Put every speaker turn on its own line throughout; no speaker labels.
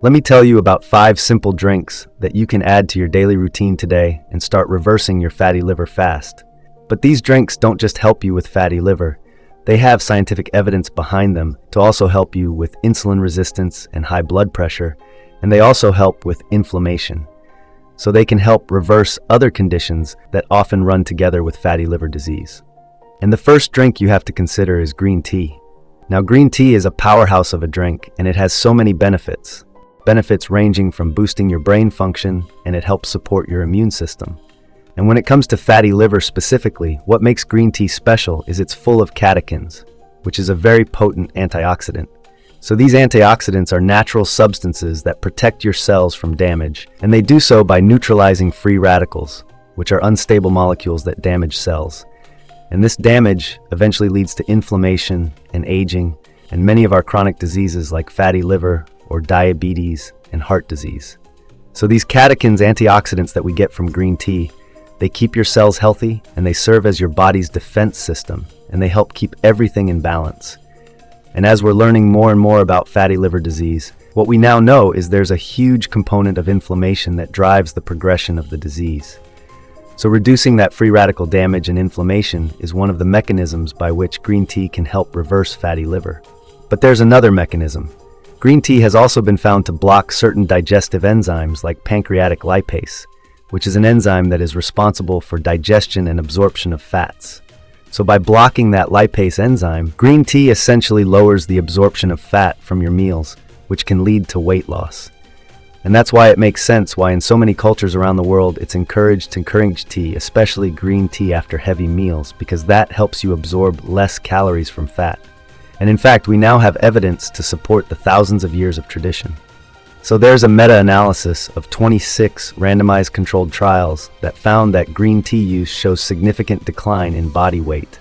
Let me tell you about 5 simple drinks that you can add to your daily routine today and start reversing your fatty liver fast. But these drinks don't just help you with fatty liver. They have scientific evidence behind them to also help you with insulin resistance and high blood pressure, and they also help with inflammation. So they can help reverse other conditions that often run together with fatty liver disease. And the first drink you have to consider is green tea. Now, green tea is a powerhouse of a drink, and it has so many benefits. Benefits ranging from boosting your brain function, and it helps support your immune system. And when it comes to fatty liver specifically, what makes green tea special is it's full of catechins, which is a very potent antioxidant. So these antioxidants are natural substances that protect your cells from damage, and they do so by neutralizing free radicals, which are unstable molecules that damage cells. And this damage eventually leads to inflammation and aging, and many of our chronic diseases like fatty liver or diabetes and heart disease. So these catechins, antioxidants that we get from green tea, they keep your cells healthy, and they serve as your body's defense system, and they help keep everything in balance. And as we're learning more and more about fatty liver disease, what we now know is there's a huge component of inflammation that drives the progression of the disease. So reducing that free radical damage and inflammation is one of the mechanisms by which green tea can help reverse fatty liver. But there's another mechanism. Green tea has also been found to block certain digestive enzymes like pancreatic lipase, which is an enzyme that is responsible for digestion and absorption of fats. So by blocking that lipase enzyme, green tea essentially lowers the absorption of fat from your meals, which can lead to weight loss. And that's why it makes sense why in so many cultures around the world it's encouraged to encourage tea, especially green tea after heavy meals, because that helps you absorb less calories from fat. And in fact, we now have evidence to support the thousands of years of tradition. So there's a meta-analysis of 26 randomized controlled trials that found that green tea use shows significant decline in body weight.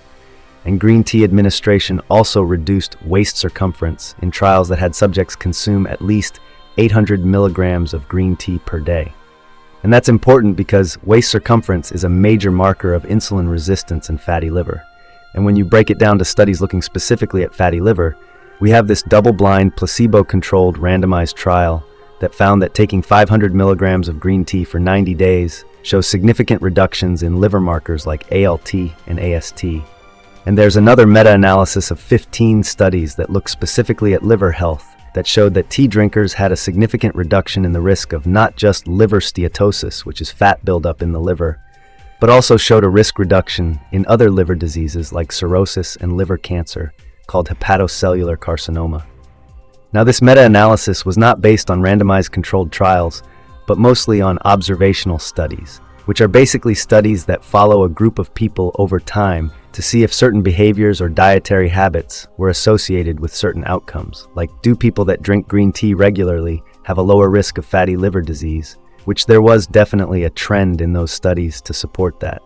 And green tea administration also reduced waist circumference in trials that had subjects consume at least 800 milligrams of green tea per day. And that's important because waist circumference is a major marker of insulin resistance and fatty liver. And when you break it down to studies looking specifically at fatty liver, we have this double-blind, placebo-controlled randomized trial that found that taking 500 milligrams of green tea for 90 days shows significant reductions in liver markers like ALT and AST. And there's another meta-analysis of 15 studies that look specifically at liver health that showed that tea drinkers had a significant reduction in the risk of not just liver steatosis, which is fat buildup in the liver, but also showed a risk reduction in other liver diseases like cirrhosis and liver cancer, called hepatocellular carcinoma. Now, this meta-analysis was not based on randomized controlled trials, but mostly on observational studies, which are basically studies that follow a group of people over time to see if certain behaviors or dietary habits were associated with certain outcomes, like do people that drink green tea regularly have a lower risk of fatty liver disease, which there was definitely a trend in those studies to support that.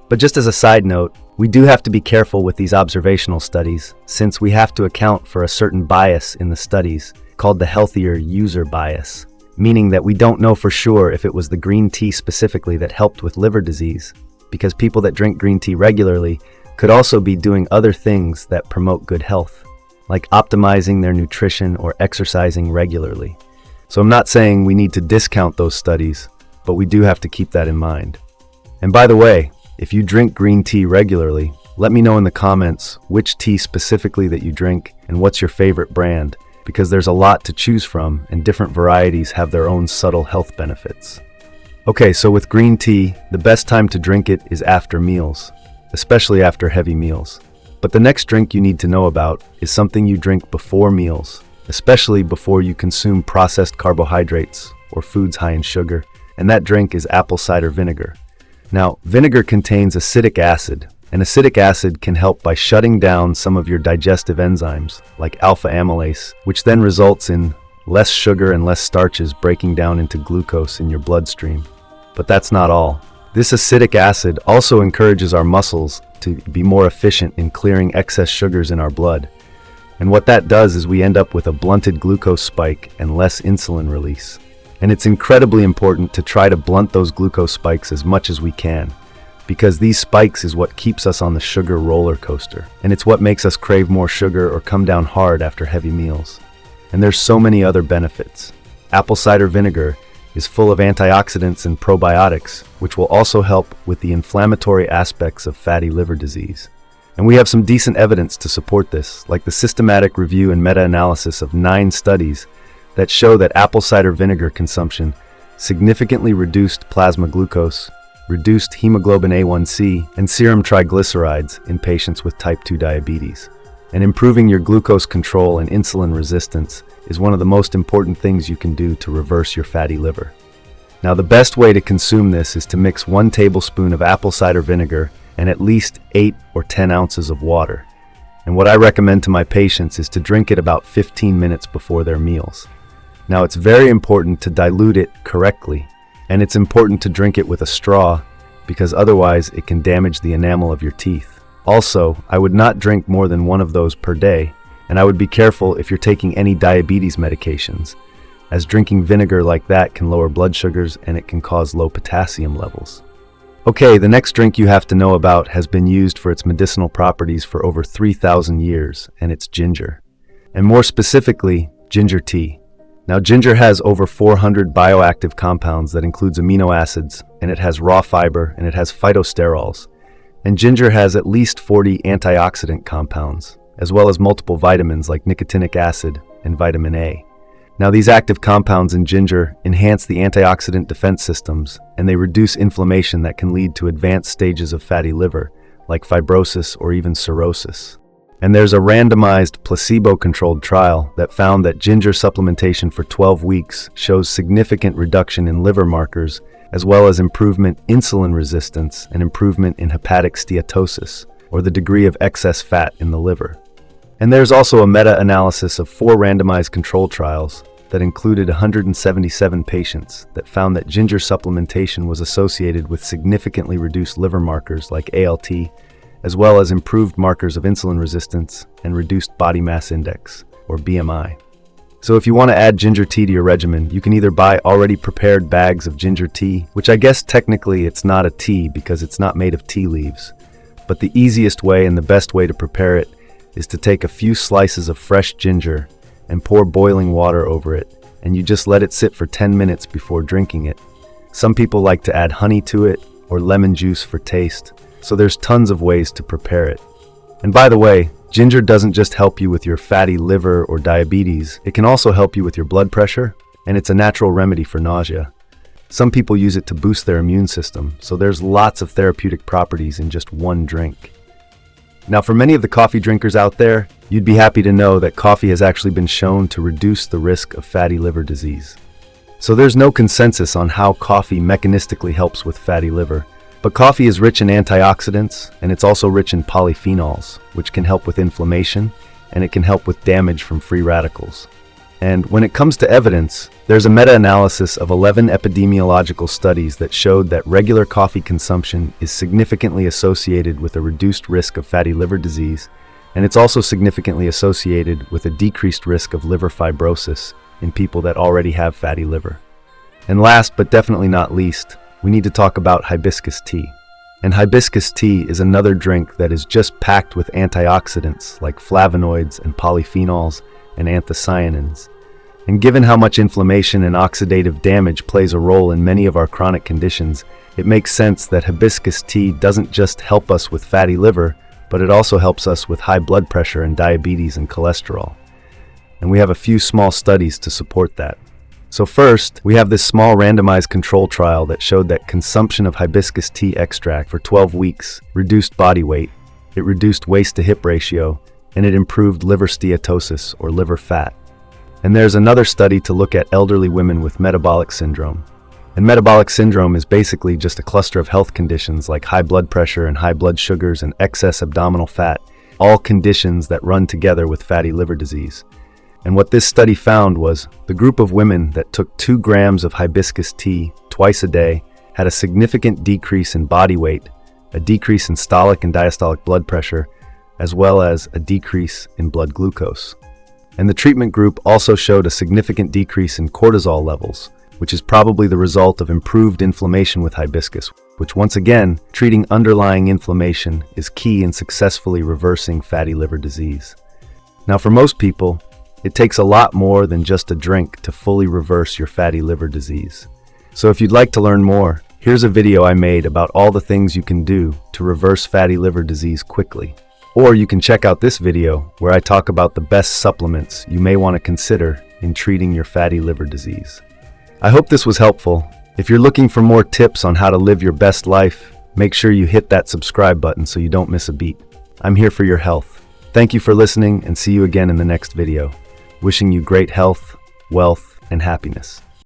But just as a side note, we do have to be careful with these observational studies, since we have to account for a certain bias in the studies called the healthier user bias, meaning that we don't know for sure if it was the green tea specifically that helped with liver disease, because people that drink green tea regularly could also be doing other things that promote good health, like optimizing their nutrition or exercising regularly. So I'm not saying we need to discount those studies, but we do have to keep that in mind. And by the way, if you drink green tea regularly, let me know in the comments which tea specifically that you drink and what's your favorite brand, because there's a lot to choose from and different varieties have their own subtle health benefits. Okay, so with green tea, the best time to drink it is after meals, especially after heavy meals. But the next drink you need to know about is something you drink before meals, especially before you consume processed carbohydrates or foods high in sugar, and that drink is apple cider vinegar. Now, vinegar contains acidic acid, and acidic acid can help by shutting down some of your digestive enzymes, like alpha amylase, which then results in less sugar and less starches breaking down into glucose in your bloodstream. But that's not all. This acidic acid also encourages our muscles to be more efficient in clearing excess sugars in our blood. And what that does is we end up with a blunted glucose spike and less insulin release. And it's incredibly important to try to blunt those glucose spikes as much as we can, because these spikes is what keeps us on the sugar roller coaster, and it's what makes us crave more sugar or come down hard after heavy meals. And there's so many other benefits. apple cider vinegar is full of antioxidants and probiotics, which will also help with the inflammatory aspects of fatty liver disease. And we have some decent evidence to support this, like the systematic review and meta-analysis of 9 studies that show that apple cider vinegar consumption significantly reduced plasma glucose, reduced hemoglobin A1C, and serum triglycerides in patients with type 2 diabetes. And improving your glucose control and insulin resistance is one of the most important things you can do to reverse your fatty liver. Now, the best way to consume this is to mix 1 tablespoon of apple cider vinegar and at least 8 or 10 ounces of water. And what I recommend to my patients is to drink it about 15 minutes before their meals. Now, it's very important to dilute it correctly, and it's important to drink it with a straw because otherwise it can damage the enamel of your teeth. Also, I would not drink more than 1 of those per day, and I would be careful if you're taking any diabetes medications, as drinking vinegar like that can lower blood sugars and it can cause low potassium levels. Okay, the next drink you have to know about has been used for its medicinal properties for over 3,000 years, and it's ginger. And more specifically, ginger tea. Now, ginger has over 400 bioactive compounds that includes amino acids, and it has raw fiber, and it has phytosterols. And ginger has at least 40 antioxidant compounds, as well as multiple vitamins like nicotinic acid and vitamin A. Now, these active compounds in ginger enhance the antioxidant defense systems, and they reduce inflammation that can lead to advanced stages of fatty liver, like fibrosis or even cirrhosis. And there's a randomized, placebo-controlled trial that found that ginger supplementation for 12 weeks shows significant reduction in liver markers, as well as improvement in insulin resistance and improvement in hepatic steatosis, or the degree of excess fat in the liver. And there's also a meta-analysis of 4 randomized control trials that included 177 patients that found that ginger supplementation was associated with significantly reduced liver markers like ALT, as well as improved markers of insulin resistance and reduced body mass index, or BMI. So if you want to add ginger tea to your regimen, you can either buy already prepared bags of ginger tea, which I guess technically it's not a tea because it's not made of tea leaves, but the easiest way and the best way to prepare it is to take a few slices of fresh ginger and pour boiling water over it, and you just let it sit for 10 minutes before drinking it. Some people like to add honey to it or lemon juice for taste, so there's tons of ways to prepare it. And by the way, ginger doesn't just help you with your fatty liver or diabetes, it can also help you with your blood pressure, and it's a natural remedy for nausea. Some people use it to boost their immune system, so there's lots of therapeutic properties in just 1 drink. Now, for many of the coffee drinkers out there, you'd be happy to know that coffee has actually been shown to reduce the risk of fatty liver disease. So there's no consensus on how coffee mechanistically helps with fatty liver, but coffee is rich in antioxidants, and it's also rich in polyphenols, which can help with inflammation, and it can help with damage from free radicals. And when it comes to evidence, there's a meta-analysis of 11 epidemiological studies that showed that regular coffee consumption is significantly associated with a reduced risk of fatty liver disease, and it's also significantly associated with a decreased risk of liver fibrosis in people that already have fatty liver. And last but definitely not least, we need to talk about hibiscus tea. And hibiscus tea is another drink that is just packed with antioxidants like flavonoids and polyphenols and anthocyanins. And given how much inflammation and oxidative damage plays a role in many of our chronic conditions, it makes sense that hibiscus tea doesn't just help us with fatty liver, but it also helps us with high blood pressure and diabetes and cholesterol. And we have a few small studies to support that. So first, we have this small randomized control trial that showed that consumption of hibiscus tea extract for 12 weeks reduced body weight, it reduced waist-to-hip ratio, and it improved liver steatosis or liver fat. And there's another study to look at elderly women with metabolic syndrome. And metabolic syndrome is basically just a cluster of health conditions like high blood pressure and high blood sugars and excess abdominal fat, all conditions that run together with fatty liver disease. And what this study found was the group of women that took 2 grams of hibiscus tea twice a day had a significant decrease in body weight, a decrease in systolic and diastolic blood pressure, as well as a decrease in blood glucose. And the treatment group also showed a significant decrease in cortisol levels, which is probably the result of improved inflammation with hibiscus, which once again, treating underlying inflammation is key in successfully reversing fatty liver disease. Now, for most people, It takes a lot more than just a drink to fully reverse your fatty liver disease. So if you'd like to learn more, here's a video I made about all the things you can do to reverse fatty liver disease quickly. Or you can check out this video where I talk about the best supplements you may want to consider in treating your fatty liver disease. I hope this was helpful. If you're looking for more tips on how to live your best life, make sure you hit that subscribe button so you don't miss a beat. I'm here for your health. Thank you for listening, and see you again in the next video. Wishing you great health, wealth, and happiness.